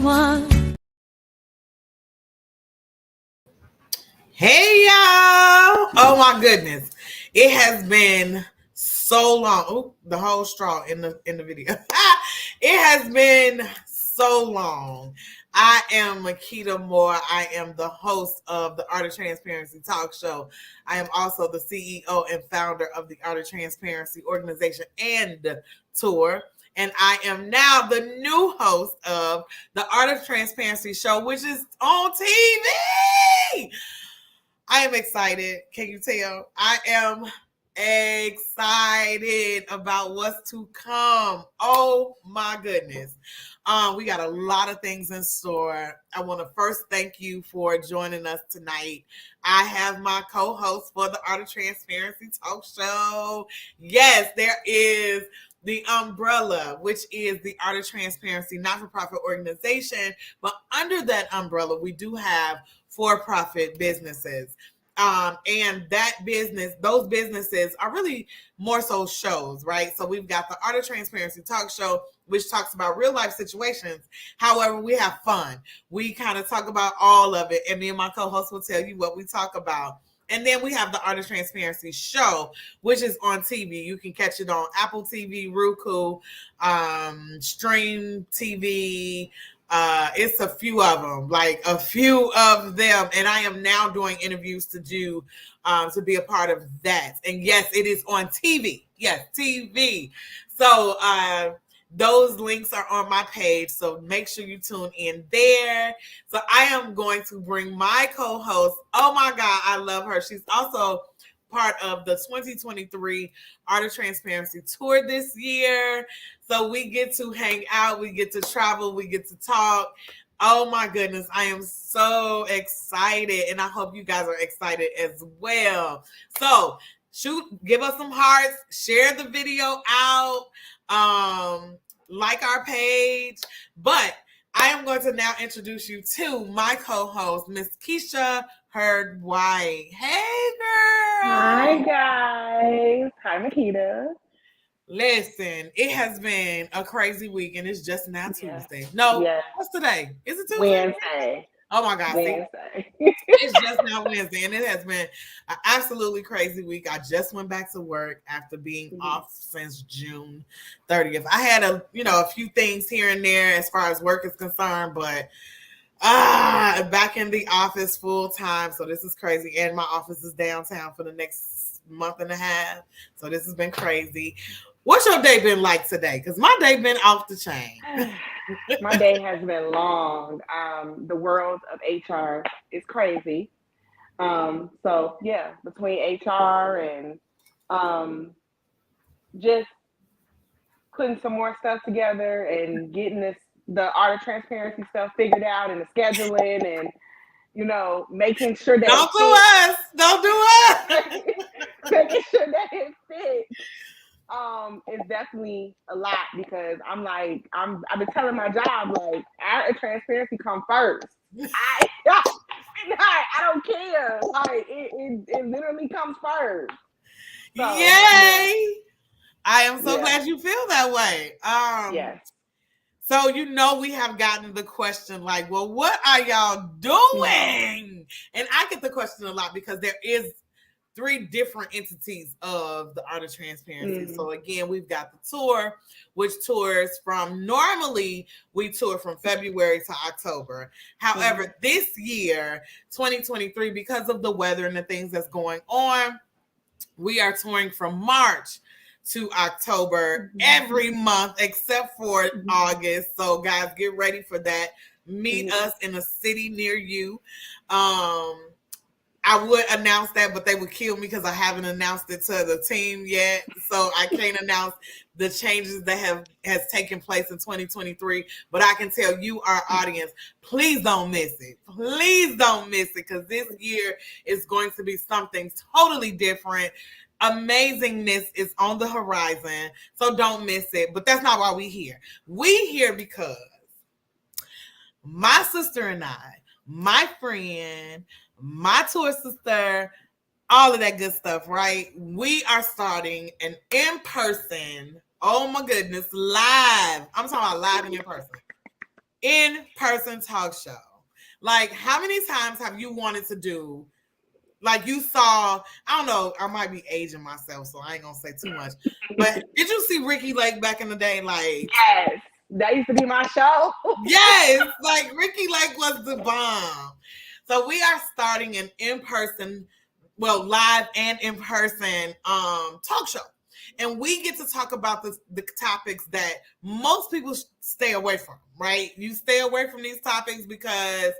moi. Hey y'all! Oh my goodness, it has been so long. Oh, the whole straw in the video. It has been so long. I am Makita Moore. I am the host of the Art of Transparency Talk Show. I am also the CEO and founder of the Art of Transparency organization and tour. And I am now the new host of the Art of Transparency Show, which is on TV. I am excited. Can you tell? I am excited about what's to come. Oh my goodness. We got a lot of things in store. I want to first thank you for joining us tonight. I have my co-host for the Art of Transparency Talk Show. Yes, there is the umbrella, which is the Art of Transparency not-for-profit organization. But under that umbrella, we do have for-profit businesses. And those businesses are really more so shows, right? So we've got the Art of Transparency Talk Show, which talks about real life situations. However, we have fun. We kind of talk about all of it. And me and my co-host will tell you what we talk about. And then we have the Art of Transparency Show, which is on TV. You can catch it on Apple TV, Roku, Stream TV. It's a few of them, and I am now doing interviews to be a part of that. And yes, it is on TV. Yes, TV. So those links are on my page, so make sure you tune in there. So I am going to bring my co-host. Oh my God, I love her. She's also part of the 2023 Art of Transparency Tour this year. So we get to hang out, we get to travel, we get to talk. Oh my goodness, I am so excited, and I hope you guys are excited as well. So give us some hearts, share the video out, like our page. But I am going to now introduce you to my co-host, Miss Keisha Heard White. Hey, girl. Hi, guys. Hi, Makita. Listen, it has been a crazy week, and it's just now Tuesday. No, what's today? Is it Tuesday? Wednesday. Oh my God. Wednesday. It's just now Wednesday, and it has been an absolutely crazy week. I just went back to work after being off since June 30th. I had a few things here and there as far as work is concerned, but back in the office full time. So this is crazy. And my office is downtown for the next month and a half. So this has been crazy. What's your day been like today? Because my day been off the chain. My day has been long. The world of HR is crazy. So yeah, between HR and just putting some more stuff together and getting the Art of Transparency stuff figured out and the scheduling and making sure that Don't do us. making sure that it fits. It's definitely a lot because I've been telling my job, like, Art of Transparency come first. I don't care. Like it literally comes first. So, yay! I am so glad you feel that way. Yes. So we have gotten the question like, well, what are y'all doing? And I get the question a lot because there is 3 different entities of the Art of Transparency. So again, we've got the tour, which tours normally we tour from February to October. However, this year, 2023, because of the weather and the things that's going on, we are touring from March to October every month except for August. So guys, get ready for that. Meet us in a city near you. I would announce that, but they would kill me because I haven't announced it to the team yet. So I can't announce the changes that has taken place in 2023. But I can tell you, our audience, please don't miss it. Please don't miss it, because this year is going to be something totally different. Amazingness is on the horizon, so don't miss it. But that's not why we here. We here because my sister and I, my friend, my tour sister, all of that good stuff, right? We are starting an in-person, oh my goodness, live. I'm talking about live and in person. in-person talk show. Like, how many times have you wanted to do? Like, you saw, I don't know, I might be aging myself, so I ain't gonna say too much. But did you see Ricky Lake back in the day? Like, yes, that used to be my show. yes, like Ricky Lake was the bomb. So we are starting an in-person, well, live and in-person talk show. And we get to talk about the topics that most people stay away from, right? You stay away from these topics because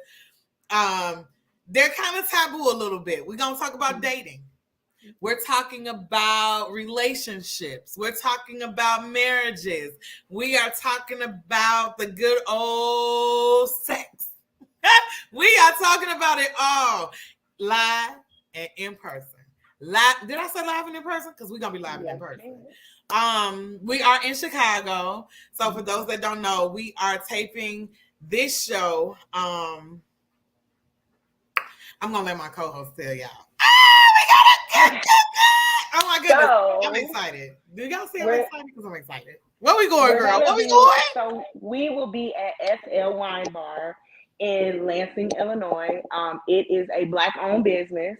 they're kind of taboo a little bit. We're going to talk about dating. We're talking about relationships. We're talking about marriages. We are talking about the good old sex. We are talking about it all live and in person. Live, did I say live and in person? Because we're going to be live and in person. We are in Chicago. So for those that don't know, we are taping this show. I'm going to let my co-host tell y'all. Oh my goodness. So, I'm excited. Do y'all see I'm excited? Because I'm excited. Where we going, girl? Where we going? So we will be at SL Wine Bar in Lansing, Illinois. It is a Black-owned business.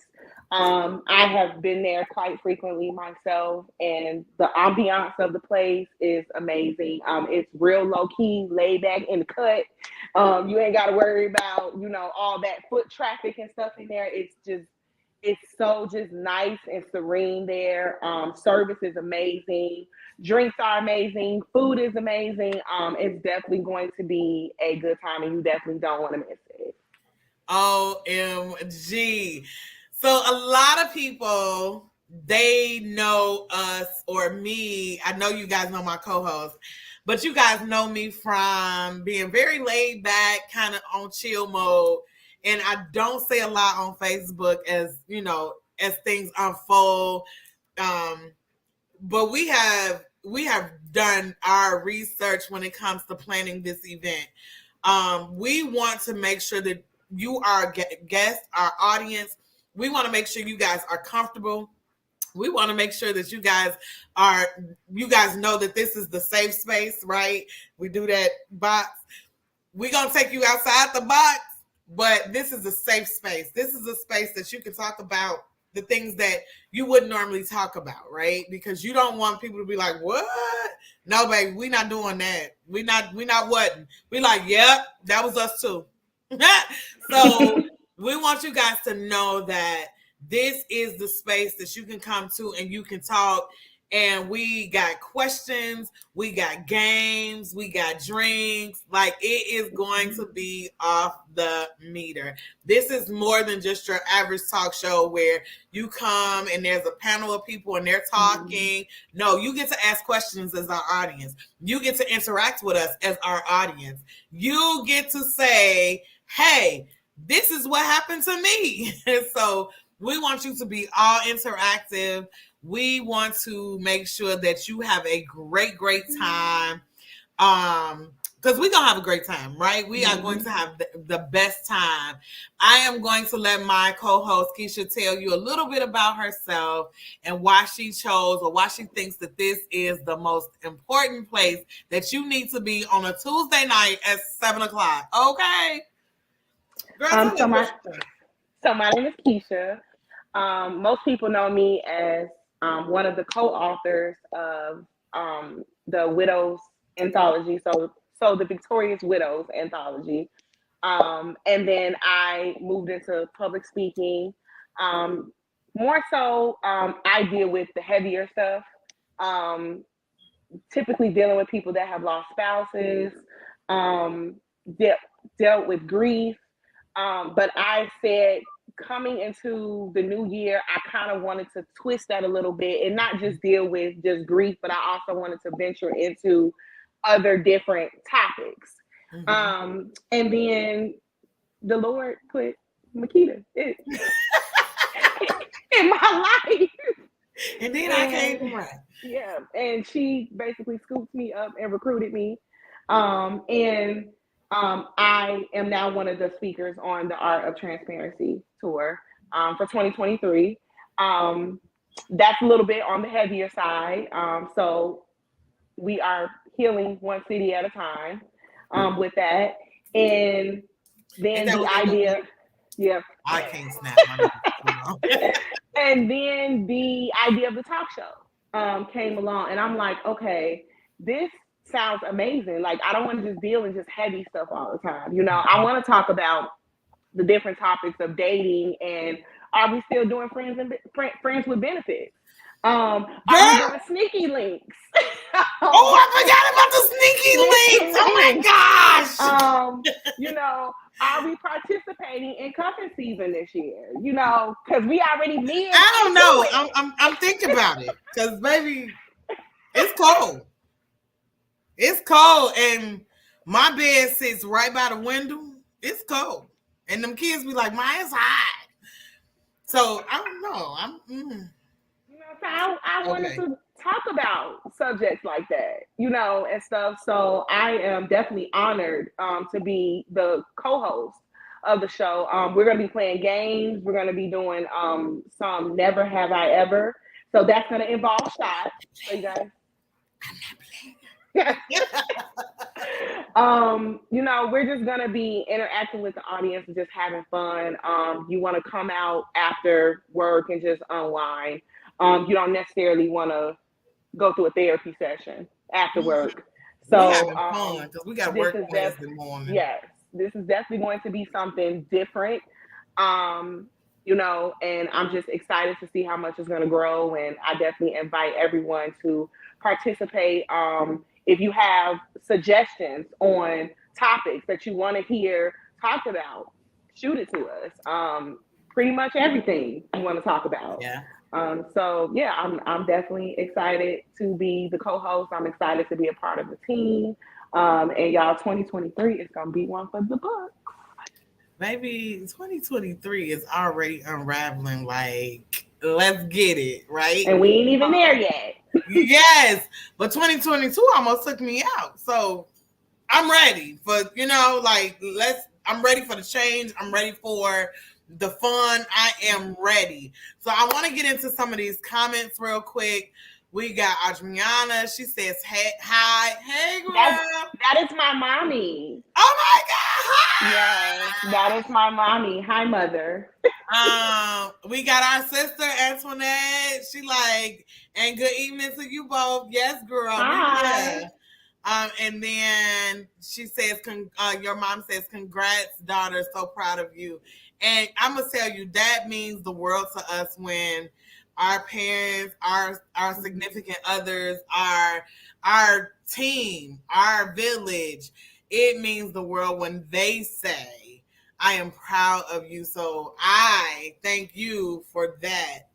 I have been there quite frequently myself, and the ambiance of the place is amazing. It's real low-key, laid back in the cut. You ain't got to worry about, all that foot traffic and stuff in there. It's so just nice and serene there. Service is amazing. Drinks are amazing. Food is amazing. It's definitely going to be a good time, and you definitely don't want to miss it. OMG. So a lot of people, they know us or me. I know you guys know my co-host, but you guys know me from being very laid back, kind of on chill mode. And I don't say a lot on Facebook as things unfold. But we have done our research when it comes to planning this event. We want to make sure that you, our guest, our audience, we want to make sure you guys are comfortable. We want to make sure that you guys know that this is the safe space, right? We do that box. We're going to take you outside the box, but this is a safe space. This is a space that you can talk about the things that you wouldn't normally talk about, right? Because you don't want people to be like, what? No, baby, we're not doing that. We're not what? We like, yep, that was us too. So we want you guys to know that this is the space that you can come to and you can talk. And we got questions, we got games, we got drinks. Like, it is going to be off the meter. This is more than just your average talk show where you come and there's a panel of people and they're talking. No, you get to ask questions as our audience. You get to interact with us as our audience. You get to say, hey, this is what happened to me. So we want you to be all interactive. We want to make sure that you have a great time. Because we're going to have a great time, right? We are going to have the best time. I am going to let my co-host, Keisha, tell you a little bit about herself and why she chose or why she thinks that this is the most important place that you need to be on a Tuesday night at 7 o'clock. Okay? Girl, so my name is Keisha. Most people know me as one of the co-authors of the Widows Anthology, so the Victorious Widows Anthology. And then I moved into public speaking. More so, I deal with the heavier stuff, typically dealing with people that have lost spouses, dealt with grief. But I said, coming into the new year, I kind of wanted to twist that a little bit and not just deal with just grief, but I also wanted to venture into other different topics. And then the Lord put Makita in my life. And then I came right. Yeah, and she basically scooped me up and recruited me. I am now one of the speakers on the Art of Transparency tour for 2023. That's a little bit on the heavier side. So we are healing one city at a time with that. And then the idea, yeah. I can't snap. And then the idea of the talk show came along, and I'm like, okay, this sounds amazing. Like, I don't want to just deal in just heavy stuff all the time. You know, I want to talk about the different topics of dating, and are we still doing friends with benefits? Are we doing sneaky links? Oh, I forgot about the sneaky links. Oh my gosh. You know, are we participating in cuffing season this year? You know, because we already live. I don't know. I'm thinking about it, because baby, it's cold. It's cold, and my bed sits right by the window. It's cold, and them kids be like, "Mine's hot." So I don't know. You know, so I wanted to talk about subjects like that, you know, and stuff. So I am definitely honored to be the co-host of the show. We're going to be playing games. We're going to be doing some Never Have I Ever. So that's going to involve shots. So you guys. You know, we're just gonna be interacting with the audience and just having fun. You want to come out after work and just unwind. You don't necessarily want to go through a therapy session after work. So because we got work Wednesday morning. Yes, this is definitely going to be something different. You know, and I'm just excited to see how much it's going to grow. And I definitely invite everyone to participate. If you have suggestions on topics that you want to hear talked about, shoot it to us. Pretty much everything you want to talk about. Yeah. So yeah, I'm definitely excited to be the co-host. I'm excited to be a part of the team. And y'all, 2023 is gonna be one for the books. Maybe 2023 is already unraveling. Like, let's get it, right? And we ain't even there yet. Yes, but 2022 almost took me out. So I'm ready for, you know, like, I'm ready for the change. I'm ready for the fun. I am ready. So I want to get into some of these comments real quick. We got Adriana. She says, "Hey, hi, hey, girl." That is my mommy. Oh my God! Hi. Yes, that is my mommy. Hi, mother. We got our sister Antoinette. She like, and good evening to you both. Yes, girl. Hi. And then she says, your mom says, "Congrats, daughter. So proud of you." And I'm gonna tell you, that means the world to us when our parents, our significant others, our team, our village, it means the world when they say, "I am proud of you." So I thank you for that.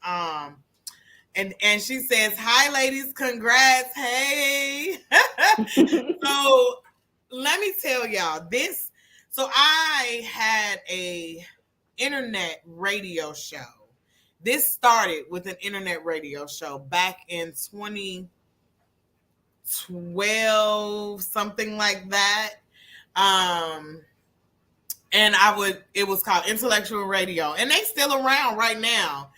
And she says, "Hi, ladies, congrats." Hey. So let me tell y'all this. So I had a internet radio show. This started with an internet radio show back in 2012, something like that. And it was called Intellectual Radio, and they still around right now.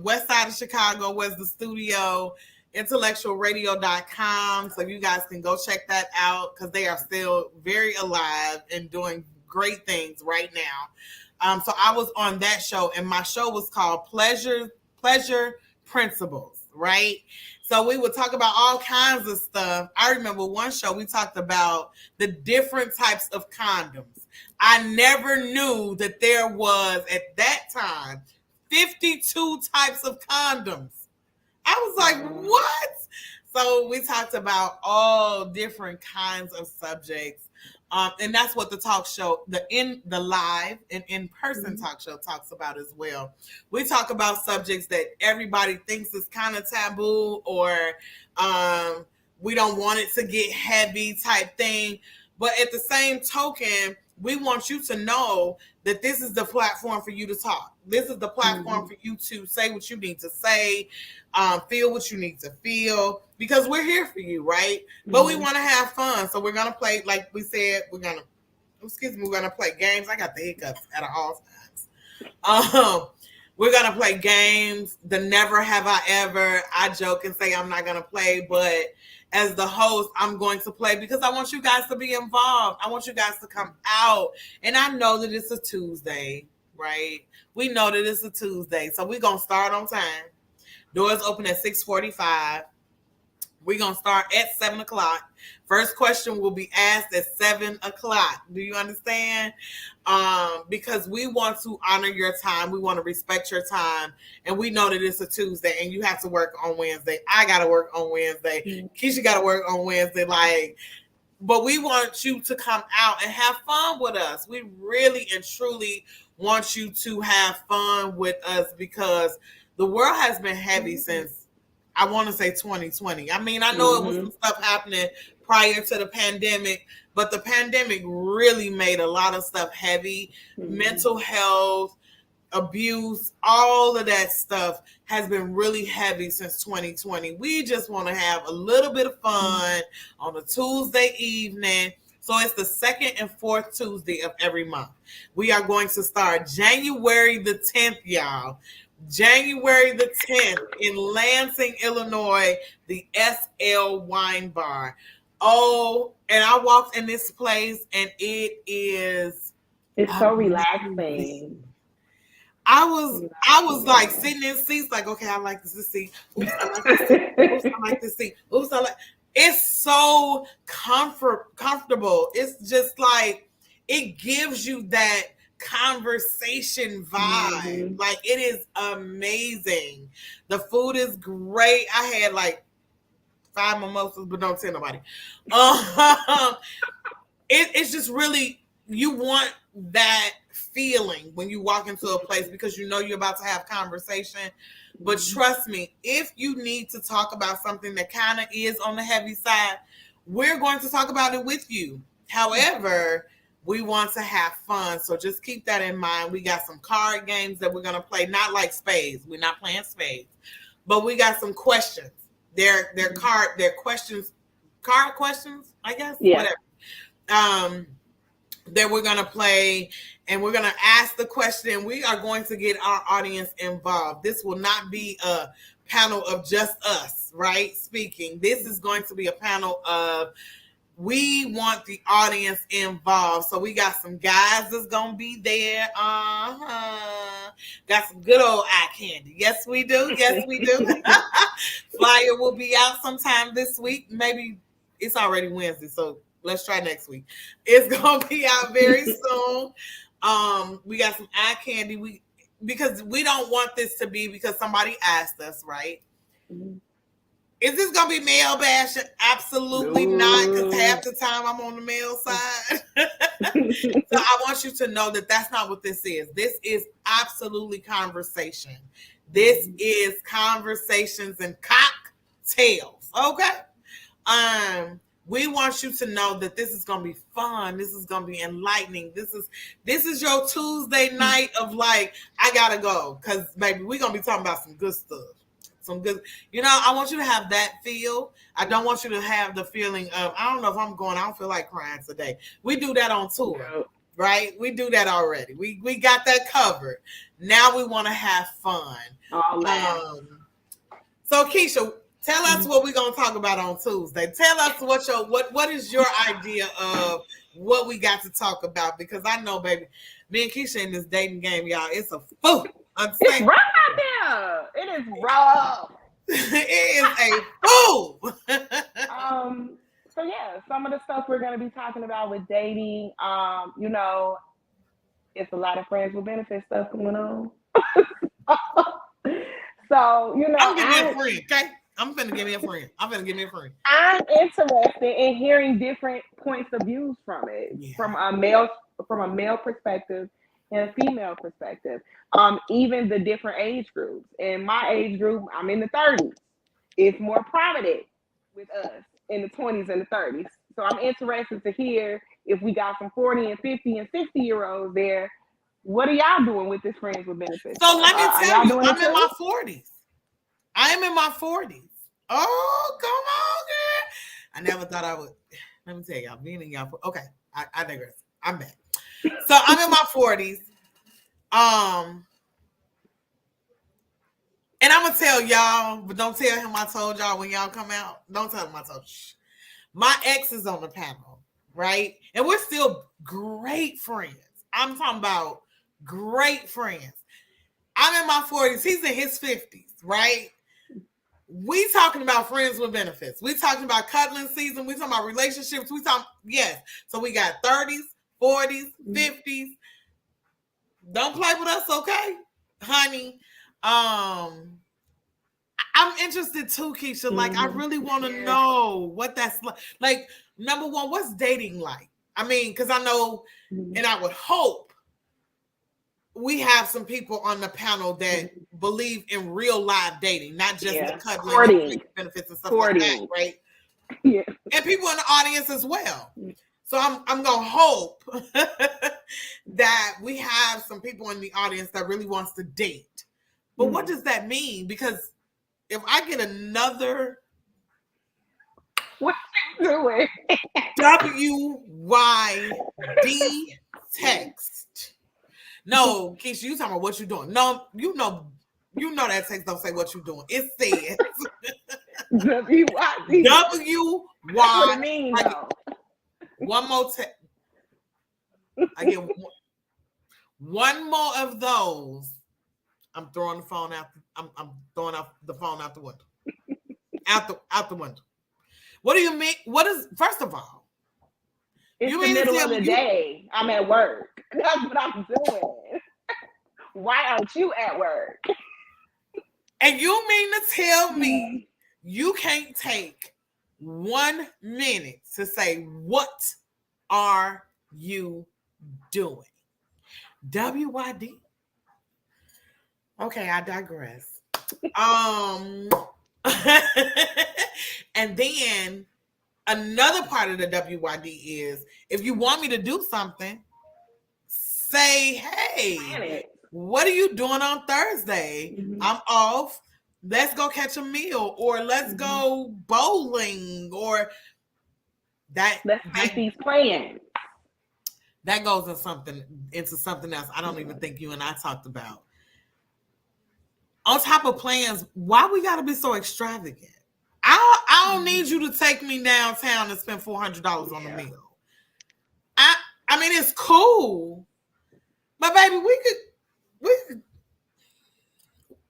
West side of Chicago was the studio, intellectualradio.com. So you guys can go check that out, because they are still very alive and doing great things right now. So I was on that show, and my show was called Pleasure Principles, right? So we would talk about all kinds of stuff. I remember one show we talked about the different types of condoms. I never knew that there was, at that time, 52 types of condoms. I was like, what? So we talked about all different kinds of subjects. And that's what the talk show, the live and in-person talk show talks about as well. We talk about subjects that everybody thinks is kind of taboo, or we don't want it to get heavy type thing. But at the same token, we want you to know that this is the platform for you to talk. This is the platform for you to say what you need to say, feel what you need to feel, because we're here for you, right? But we want to have fun. So we're going to play, like we said, we're going to play games. I got the hiccups at all times. We're going to play games. The Never Have I Ever. I joke and say I'm not going to play, but as the host, I'm going to play because I want you guys to be involved. I want you guys to come out. And I know that it's a Tuesday, right? We know that it's a Tuesday. So we're going to start on time. Doors open at 6:45. We're going to start at 7 o'clock. First question will be asked at 7 o'clock. Do you understand? Because we want to honor your time. We want to respect your time. And we know that it's a Tuesday and you have to work on Wednesday. I got to work on Wednesday. Keisha got to work on Wednesday. But we want you to come out and have fun with us. We really and truly want you to have fun with us because the world has been heavy since, I want to say 2020. I mean, I know it was some stuff happening prior to the pandemic, but the pandemic really made a lot of stuff heavy. Mental health, abuse, all of that stuff has been really heavy since 2020. We just want to have a little bit of fun on a Tuesday evening. So it's the second and fourth Tuesday of every month. We are going to start January the 10th, y'all. January the 10th in Lansing, Illinois, the SL Wine Bar. Oh, and I walked in this place and it's so relaxing. I was like sitting in seats like, okay, I like this seat. Oops, I like this seat. Oops, I like this seat. Oops, I like. It's so comfortable. It's just like it gives you that conversation vibe. Like it is amazing. The food is great. I had like 5 mimosas, but don't tell nobody. It's just really, you want that feeling when you walk into a place because you know you're about to have conversation. But trust me, if you need to talk about something that kind of is on the heavy side, we're going to talk about it with you. However, we want to have fun. So just keep that in mind. We got some card games that we're going to play, not like spades. We're not playing spades. But we got some questions. They're questions, card questions, I guess. Yeah. Whatever. That we're going to play, and we're going to ask the question. We are going to get our audience involved. This will not be a panel of just us, right? Speaking. This is going to be a panel of, we want the audience involved. So we got some guys that's going to be there. Got some good old eye candy. Yes, we do. Yes, we do. Flyer will be out sometime this week. Maybe it's already Wednesday, so let's try next week. It's going to be out very soon. We got some eye candy. Because we don't want this to be because somebody asked us, right? Is this going to be male bashing? Absolutely not, because half the time I'm on the male side. So I want you to know that that's not what this is. This is absolutely conversation. This is conversations and cocktails, okay? We want you to know that this is going to be fun. This is going to be enlightening. This is your Tuesday night of like, I got to go, because, baby, we're going to be talking about some good stuff. Some good, I want you to have that feel. I don't want you to have the feeling of, I don't know if I'm going, I don't feel like crying today. We do that on tour, right? We do that already. We got that covered. Now we want to have fun. So Keisha, tell us what we're going to talk about on Tuesday. Tell us what is your idea of what we got to talk about, because I know, baby, me and Keisha in this dating game, y'all, it's a fool. It's rough out there. It is rough. It is a fool. So yeah, some of the stuff we're going to be talking about with dating, it's a lot of friends with benefits stuff going on. So, I'm giving me a friend, okay? I'm finna give me a friend. I'm interested in hearing different points of views from it, from a male perspective and a female perspective. Even the different age groups. In my age group, I'm in the 30s. It's more prominent with us in the 20s and the 30s. So I'm interested to hear if we got some 40 and 50 and 60-year-olds there. What are y'all doing with this friends with benefits? So let me tell you, I'm in my 40s. I am in my 40s. Oh, come on, girl. I never thought I would. Let me tell y'all, being in y'all. Okay, I digress. I'm back. So I'm in my 40s. And I'm gonna tell y'all, but don't tell him I told y'all when y'all come out. Don't tell him I told you. My ex is on the panel, right? And we're still great friends. I'm talking about great friends. I'm in my 40s. He's in his 50s, right? We talking about friends with benefits. We talking about cuddling season. We talking about relationships. We talking, yes. So we got 30s, 40s, 50s. Don't play with us, okay, honey? I'm interested too, Keisha. Like, I really want to know what that's like. Like, number one, what's dating like? I mean, because I know, and I would hope we have some people on the panel that believe in real live dating, not just the cuddling and benefits and stuff like that, right? Yeah. And people in the audience as well. So I'm gonna hope that we have some people in the audience that really wants to date. But what does that mean? Because if I get another what you doing? WYD text. No, Keisha, you talking about what you doing. No, you know that text don't say what you doing. It says WYD. WY. That's what it means, though. One more text. I get one more of those. I'm throwing the phone out. I'm throwing out the phone out the window. out the window. What do you mean? What is, first of all? It's the middle of the day. I'm at work. That's what I'm doing. Why aren't you at work? And you mean to tell me you can't take 1 minute to say, what are you doing? WYD. Okay, I digress. And then another part of the WYD is, if you want me to do something, say, hey, what are you doing on Thursday? I'm off. Let's go catch a meal, or let's go bowling, or that. Let's make these plans. That goes into something else. I don't even think you and I talked about. On top of plans, why we gotta be so extravagant? I don't need you to take me downtown and spend $400 on a meal. I mean, it's cool, but baby, we could.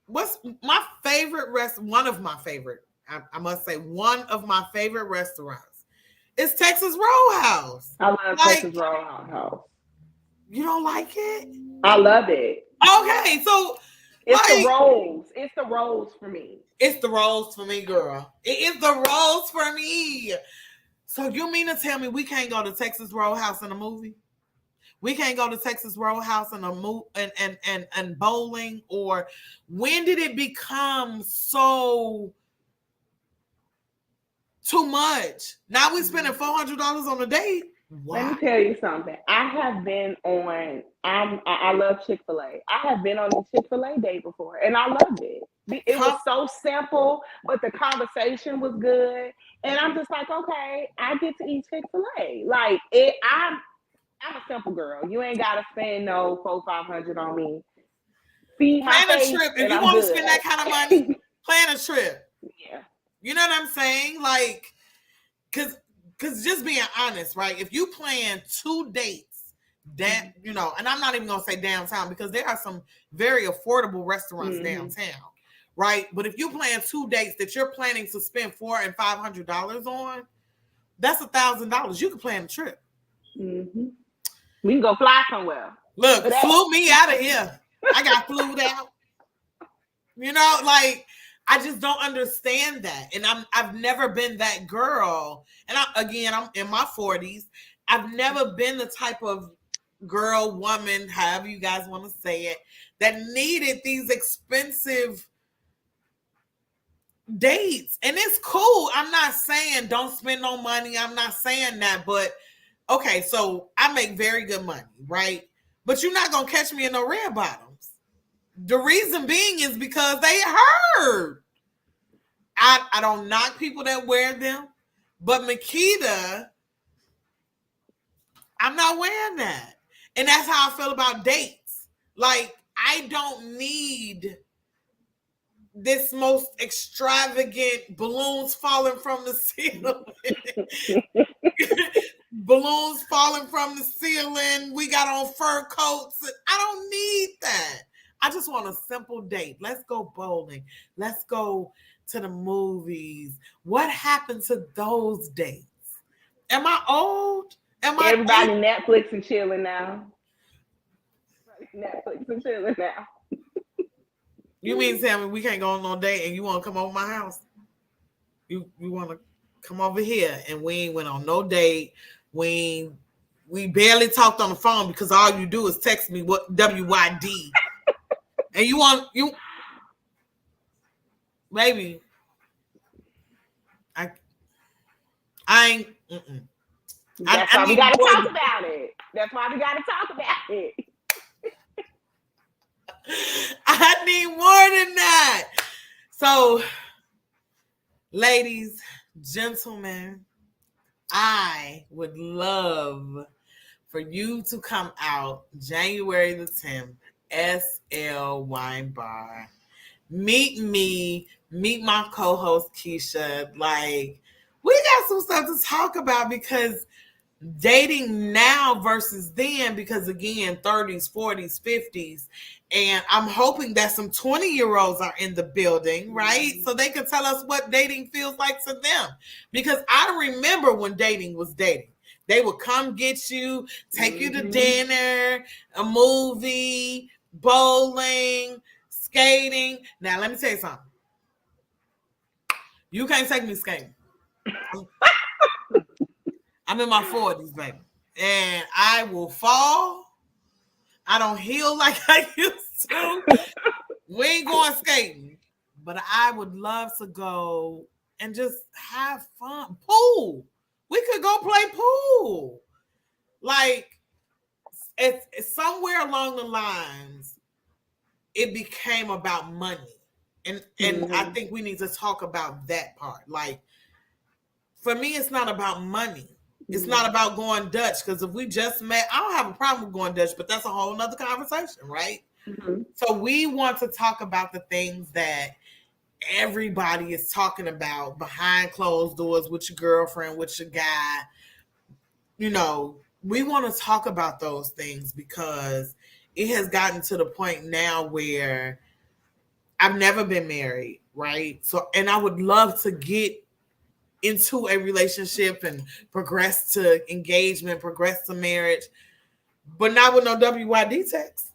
What's my favorite one of my favorite, I must say, one of my favorite restaurants is Texas Roadhouse. I love Texas Roadhouse. You don't like it? I love it. Okay, so it's the rolls. It's the rolls for me. It's the rolls for me, girl. It is the rolls for me. So you mean to tell me we can't go to Texas Roadhouse in a movie? We can't go to Texas Roadhouse in a and bowling? Or when did it become so too much? Now we spending $400 on a date. Wow. Let me tell you something. I have been on. I love Chick-fil-A. I have been on a Chick-fil-A date before, and I loved it. It was so simple, but the conversation was good, and I'm just like, okay, I get to eat Chick-fil-A. Like it, I'm a simple girl. You ain't gotta spend no $400-500 on me. Feed my plan face, a trip. If and you I'm want good. to spend that kind of money, plan a trip. Yeah. You know what I'm saying? Like, because just being honest, right? If you plan 2 dates, that, you know, and I'm not even gonna say downtown, because there are some very affordable restaurants downtown, right? But if you plan 2 dates that you're planning to spend $400 and $500 on, that's $1,000. You can plan a trip. We can go fly somewhere. Look, flew me out of here. I got flued out. You know, like, I just don't understand that. And I've never been that girl. And I'm in my 40s. I've never been the type of girl, woman, however you guys want to say it, that needed these expensive dates. And it's cool. I'm not saying don't spend no money. I'm not saying that. But okay, so I make very good money, right? But you're not going to catch me in no red bottoms. The reason being is because they hurt. I don't knock people that wear them, but Makita, I'm not wearing that. And that's how I feel about dates. Like, I don't need this most extravagant balloons falling from the ceiling. Balloons falling from the ceiling. We got on fur coats. I don't need that. I just want a simple date. Let's go bowling. Let's go to the movies. What happened to those dates? Am I old? Am I Everybody Netflix and chilling now. Netflix and chilling now. You mean to tell me we can't go on no date and you want to come over my house? You want to come over here and we ain't went on no date. We barely talked on the phone because all you do is text me what WYD. And you maybe I ain't. That's why we gotta talk about it. That's why we gotta talk about it. I need more than that. So, ladies, gentlemen, I would love for you to come out January the 10th, SL Wine Bar. Meet me, meet my co-host Keisha. Like, we got some stuff to talk about because dating now versus then, because again, 30s, 40s, 50s, and I'm hoping that some 20-year-olds are in the building, right? So they can tell us what dating feels like to them. Because I remember when dating was dating. They would come get you, take you to dinner, a movie, bowling, skating. Now, let me tell you something. You can't take me skating. I'm in my 40s, baby. And I will fall. I don't heal like I used to. We ain't going skating. But I would love to go and just have fun. Pool. We could go play pool. Like, it's somewhere along the lines, it became about money. And I think we need to talk about that part. Like, for me, it's not about money. It's not about going Dutch, because if we just met, I don't have a problem with going Dutch, but that's a whole nother conversation, right? So we want to talk about the things that everybody is talking about behind closed doors with your girlfriend, with your guy. You know, we want to talk about those things because it has gotten to the point now where I've never been married, right? So, and I would love to get into a relationship and progress to engagement, progress to marriage, but not with no WYD text.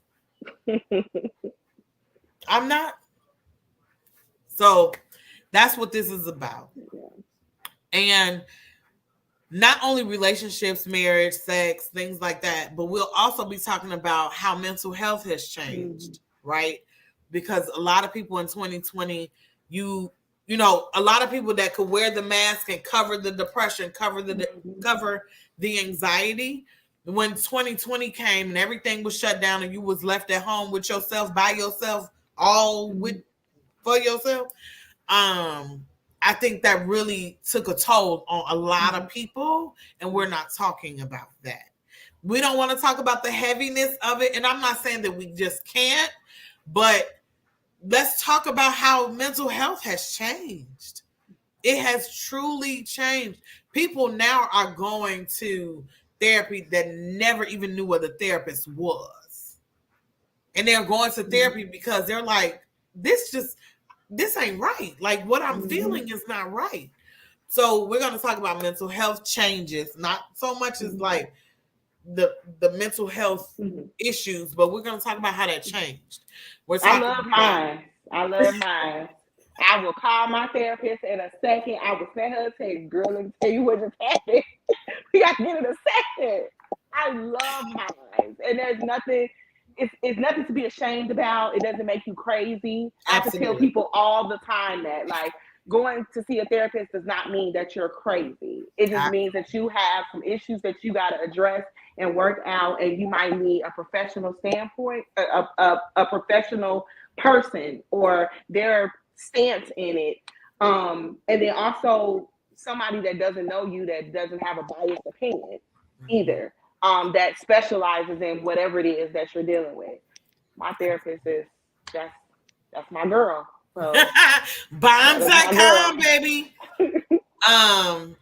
I'm not. So that's what this is about. And not only relationships, marriage, sex, things like that, but we'll also be talking about how mental health has changed, right? Because a lot of people in 2020, you know, a lot of people that could wear the mask and cover the depression, cover the anxiety. When 2020 came and everything was shut down and you was left at home with yourself, by yourself, all with for yourself, I think that really took a toll on a lot of people, and we're not talking about that. We don't want to talk about the heaviness of it, and I'm not saying that we just can't, but let's talk about how mental health has changed. It has truly changed. People now are going to therapy that never even knew what a therapist was. And they're going to therapy because they're like, this ain't right. Like, what I'm feeling is not right. So we're going to talk about mental health changes, not so much as like the mental health issues, but we're going to talk about how that changed. I love mine. I will call my therapist in a second. I will send her a text, girl, let me tell you what just happened. We got to get in a second. I love mine. And there's nothing, it's nothing to be ashamed about. It doesn't make you crazy. I have to tell people all the time that, like, going to see a therapist does not mean that you're crazy. It just means that you have some issues that you got to address and work out, and you might need a professional standpoint, a professional person or their stance in it. And then also somebody that doesn't know you, that doesn't have a biased opinion either, that specializes in whatever it is that you're dealing with. My therapist that's my girl. So Bonds.com, baby.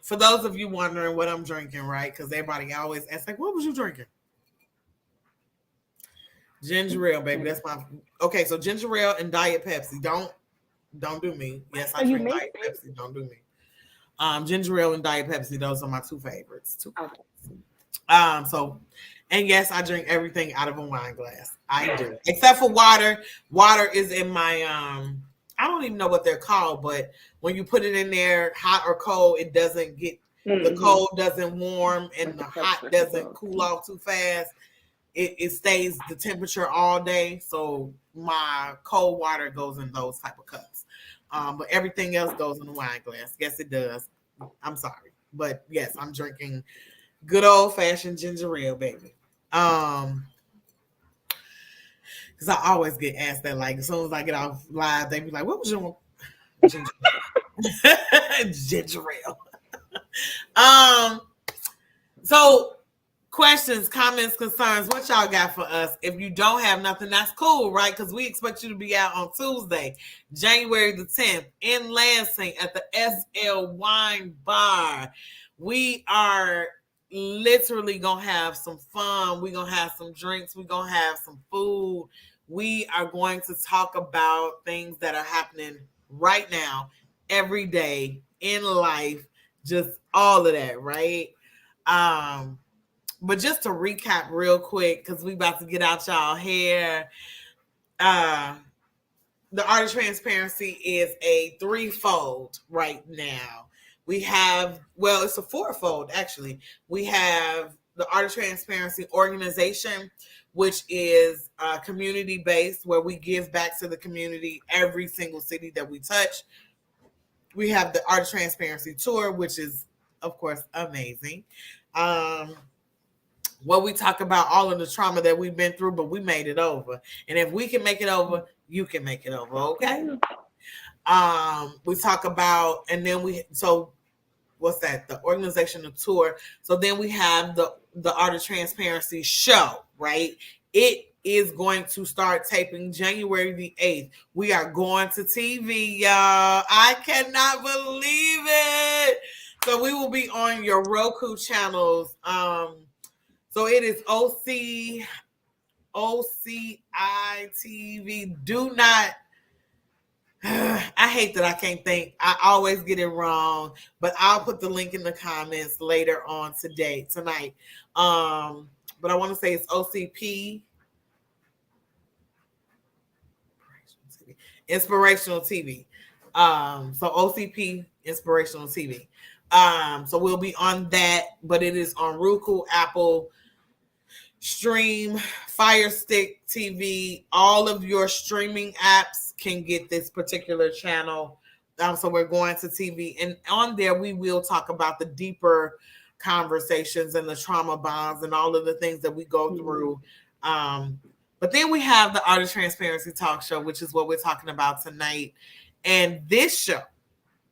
For those of you wondering what I'm drinking, right? Because everybody always asks, like, what was you drinking? Ginger ale, baby. That's my okay. So ginger ale and Diet Pepsi. Don't do me. Yes, I drink Diet Pepsi. Don't do me. Ginger ale and Diet Pepsi. Those are my two favorites. Okay. So, and yes, I drink everything out of a wine glass. I do, except for water. Water is in my I don't even know what they're called, but when you put it in there, hot or cold, it doesn't get the cold doesn't warm and the hot doesn't cool off too fast. It stays the temperature all day. So my cold water goes in those type of cups. But everything else goes in the wine glass. Yes, it does. I'm sorry. But yes, I'm drinking good old fashioned ginger ale, baby. Because I always get asked that, like, as soon as I get off live, they be like, what was your ginger ale? Ginger ale. So questions, comments, concerns, what y'all got for us? If you don't have nothing, that's cool, right? Because we expect you to be out on Tuesday, January the 10th in Lansing at the SL Wine Bar. We are literally gonna have some fun. We're gonna have some drinks. We're gonna have some food. We are going to talk about things that are happening right now, every day in life, just all of that, right? But just to recap real quick, because we about to get out y'all hair. The Art of Transparency is a threefold right now. We have, well, it's a fourfold actually. We have the Art of Transparency organization, which is community based, where we give back to the community every single city that we touch. We have the Art of Transparency tour, which is, of course, amazing. Where we talk about all of the trauma that we've been through, but we made it over. And if we can make it over, you can make it over, okay? We talk about, and then what's that? The organizational tour. So then we have the Art of Transparency show, right? It is going to start taping January the 8th. We are going to TV, y'all. I cannot believe it. So we will be on your Roku channels. So it is OCI TV. Do not, I hate that I can't think. I always get it wrong, but I'll put the link in the comments later on tonight. But I want to say it's OCP. Inspirational TV. So OCP Inspirational TV. So we'll be on that, but it is on Roku, Apple, Stream, Fire Stick TV. All of your streaming apps can get this particular channel. So we're going to TV, and on there we will talk about the deeper conversations and the trauma bonds and all of the things that we go through. But then we have the Art of Transparency talk show, which is what we're talking about tonight. And this show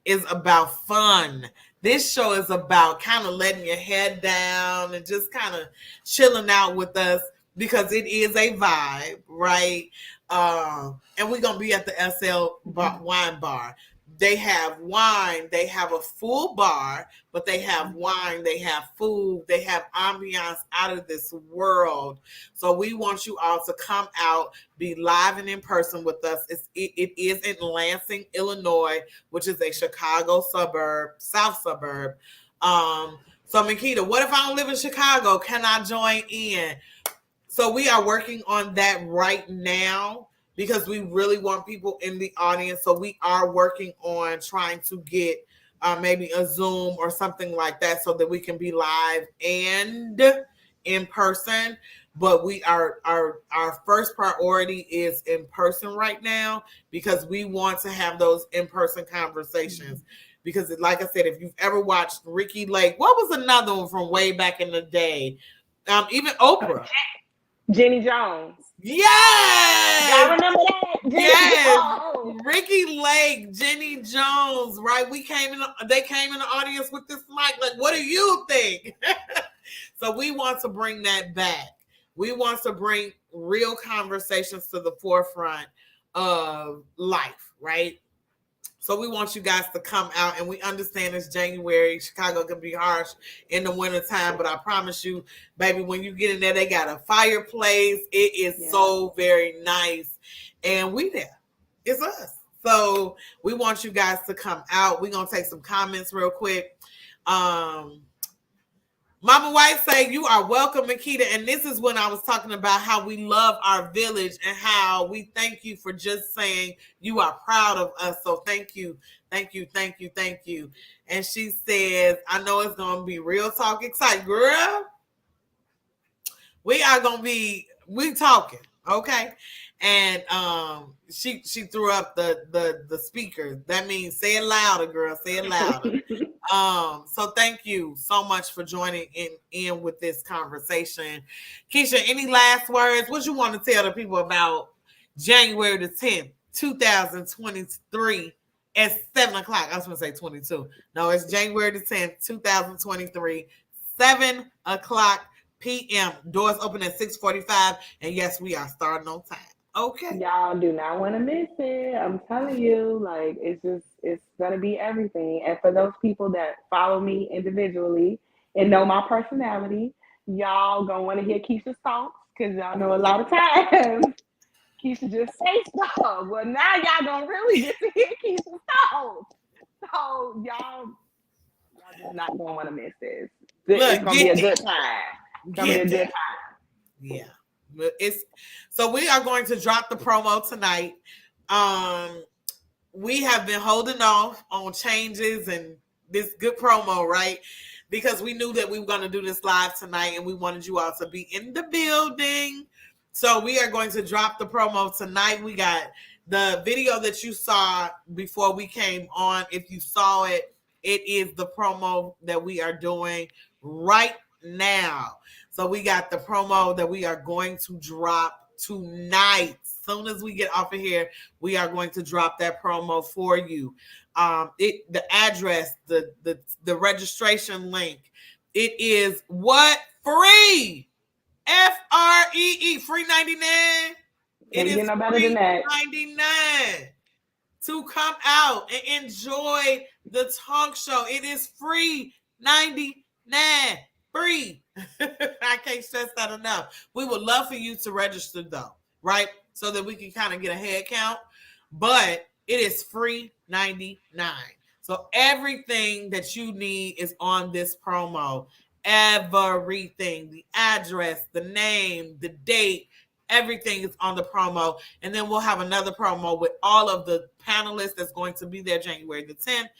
is about fun. This show is about kind of letting your head down and just kind of chilling out with us, because it is a vibe, right? And we're going to be at the SL Wine Bar. They have wine. They have a full bar, but they have wine. They have food. They have ambiance out of this world. So we want you all to come out, be live and in person with us. It is in Lansing, Illinois, which is a Chicago suburb, south suburb. So Makita, what if I don't live in Chicago? Can I join in? So we are working on that right now, because we really want people in the audience. So we are working on trying to get maybe a Zoom or something like that, so that we can be live and in person. But our first priority is in person right now, because we want to have those in-person conversations. Because like I said, if you've ever watched Ricki Lake, what was another one from way back in the day? Even Oprah. Jenny Jones. Yes. Y'all remember that? Yes. Ricki Lake, Jenny Jones, right? They came in the audience with this mic. Like, what do you think? So we want to bring that back. We want to bring real conversations to the forefront. of life, right? So we want you guys to come out, and we understand it's January. Chicago can be harsh in the wintertime, but I promise you, baby, when you get in there, they got a fireplace. It is so very nice. And we there. It's us. So we want you guys to come out. We're going to take some comments real quick. Mama White say, you are welcome, Makita. And this is when I was talking about how we love our village and how we thank you for just saying you are proud of us. So thank you, thank you, thank you, thank you. And she says, I know it's going to be real talk exciting. Girl, we are going to be, we talking, okay? And she threw up the speaker. That means say it louder, girl. Say it louder. So thank you so much for joining in with this conversation. Keisha, any last words? What you want to tell the people about January the 10th, 2023 at 7 o'clock? I was going to say 22. No, it's January the 10th, 2023, 7 o'clock p.m. Doors open at 6:45. And yes, we are starting on time. Okay. Y'all do not want to miss it. I'm telling you, like, it's going to be everything. And for those people that follow me individually and know my personality, y'all going to want to hear Keisha's thoughts, because y'all know a lot of times Keisha just say stuff. Well, now y'all going to really get to hear Keisha's thoughts. So y'all just not going to want to miss this. It's going to be a good time. It's going to be a good time. Yeah. So we are going to drop the promo tonight. We have been holding off on changes and this good promo, right? Because we knew that we were going to do this live tonight, and we wanted you all to be in the building. So we are going to drop the promo tonight. We got the video that you saw before we came on. If you saw it, it is the promo that we are doing right now. So we got the promo that we are going to drop tonight. As soon as we get off of here, we are going to drop that promo for you. The address, the registration link, it is what? Free. Free, free 99. It is free 99 to come out and enjoy the talk show. It is free 99. Free. I can't stress that enough. We would love for you to register though, right? So that we can kind of get a head count. But it is free 99. So everything that you need is on this promo. Everything. The address, the name, the date, everything is on the promo. And then we'll have another promo with all of the panelists that's going to be there January the 10th.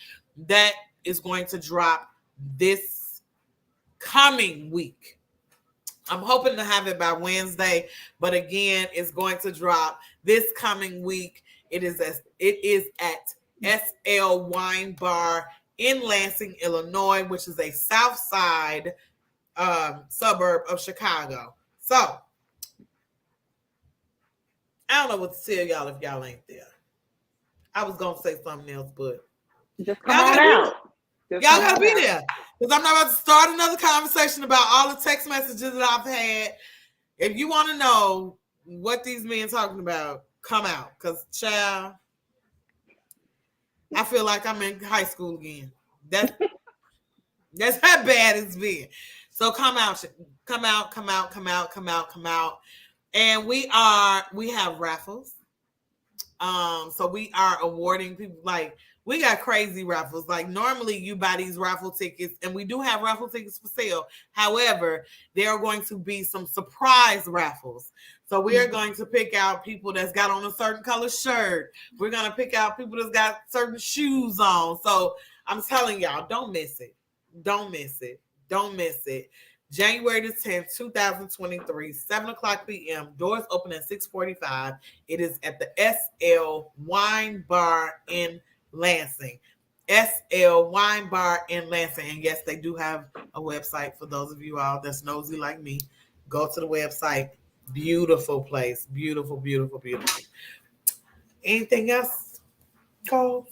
That is going to drop this coming week. I'm hoping to have it by Wednesday, but again, it's going to drop this coming week. It is at SL Wine Bar in Lansing, Illinois, which is a south side suburb of Chicago. So I don't know what to tell y'all if y'all ain't there. I was gonna say something else, but just come on out. Y'all gotta be there, because I'm not about to start another conversation about all the text messages that I've had. If you want to know what these men talking about, come out, because child, I feel like I'm in high school again. That's how bad it's been. So come out, and we have raffles. So we are awarding people, like, we got crazy raffles. Like, normally you buy these raffle tickets, and we do have raffle tickets for sale. However, there are going to be some surprise raffles. So we are going to pick out people that's got on a certain color shirt. We're going to pick out people that's got certain shoes on. So I'm telling y'all, don't miss it. Don't miss it. Don't miss it. January the 10th, 2023, 7 o'clock p.m. Doors open at 6:45. It is at the SL Wine Bar in Lansing. SL Wine Bar in Lansing. And yes, they do have a website for those of you all that's nosy like me. Go to the website. Beautiful place. Beautiful, beautiful, beautiful. Anything else, Cole?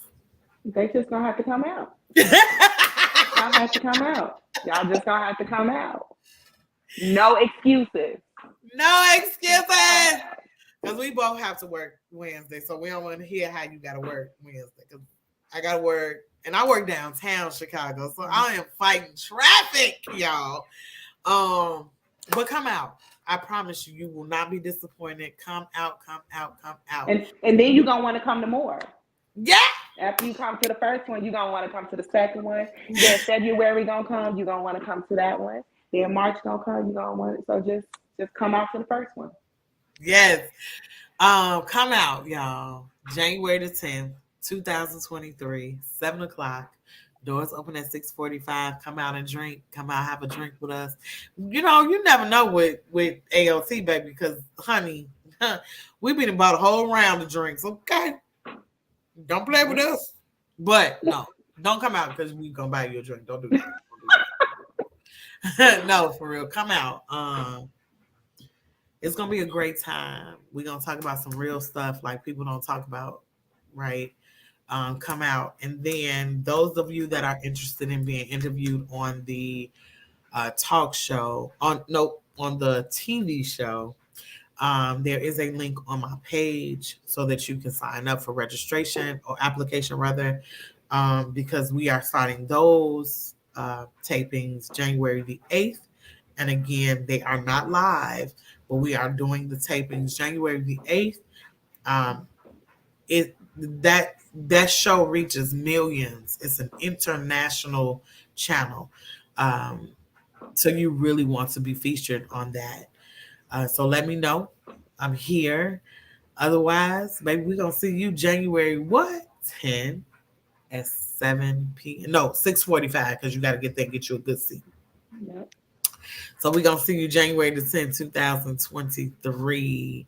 They just gonna have to come out. Y'all have to come out. Y'all just gonna have to come out. No excuses. No excuses. Because we both have to work Wednesday, so we don't want to hear how you got to work Wednesday. Because I got to work, and I work downtown Chicago, so I am fighting traffic, y'all. But come out. I promise you, you will not be disappointed. Come out. And then you're going to want to come to more. Yeah. After you come to the first one, you're going to want to come to the second one. Then February going to come, you're going to want to come to that one. Then March going to come, you're going to want to. So just come out to the first one. Yes. Come out, y'all. January the 10th, 2023, 7 o'clock. Doors open at 6:45. Come out and drink. Come out, have a drink with us. You know, you never know with AOT, baby, because, honey, we been about a whole round of drinks, okay? Don't play with us. But, no, don't come out because we going to buy you a drink. Don't do that. No, for real. Come out. It's going to be a great time. We're going to talk about some real stuff like people don't talk about, right? Come out. And then those of you that are interested in being interviewed on the talk show, on the TV show, there is a link on my page so that you can sign up for registration or application rather, because we are starting those tapings January the 8th. And again, they are not live, but we are doing the tapings January the 8th. That show reaches millions. It's an international channel. So you really want to be featured on that. So let me know. I'm here. Otherwise, maybe we're going to see you January 10 at 7 p.m. No, 6:45 because you got to get there and get you a good seat. Yep. So we're going to see you January the 10th, 2023.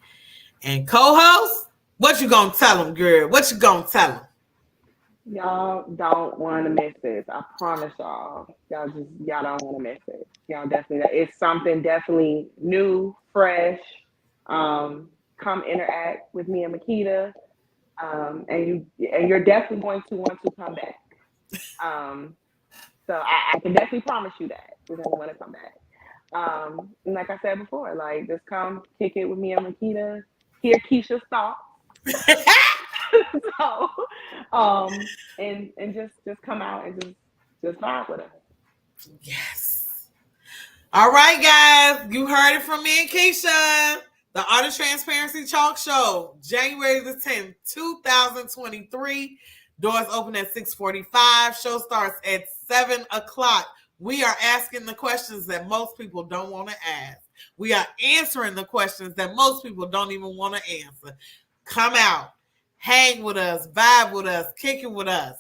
And co-host, what you going to tell them, girl? What you going to tell them? Y'all don't want to miss this. I promise y'all. Y'all don't want to miss it. Y'all definitely. It's something definitely new, fresh. Come interact with me and Makita, and you're definitely going to want to come back. So I can definitely promise you that you're going to want to come back. And like I said before, like just come kick it with me and Makita. Hear Keisha's thoughts. So, and just come out and just vibe with us. Yes. All right, guys, you heard it from me and Keisha. The Art of Transparency Talk Show, January the 10th, 2023. Doors open at 6:45. Show starts at 7 o'clock. We are asking the questions that most people don't want to ask. We are answering the questions that most people don't even want to answer. Come out, hang with us, vibe with us, kick it with us.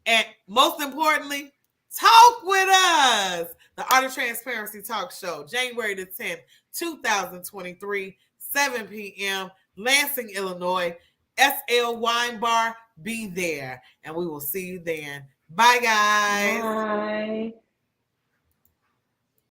And most importantly, talk with us. The Art of Transparency Talk Show, January the 10th, 2023, 7 p.m., Lansing, Illinois, SL Wine Bar. Be there, and we will see you then. Bye, guys. Bye.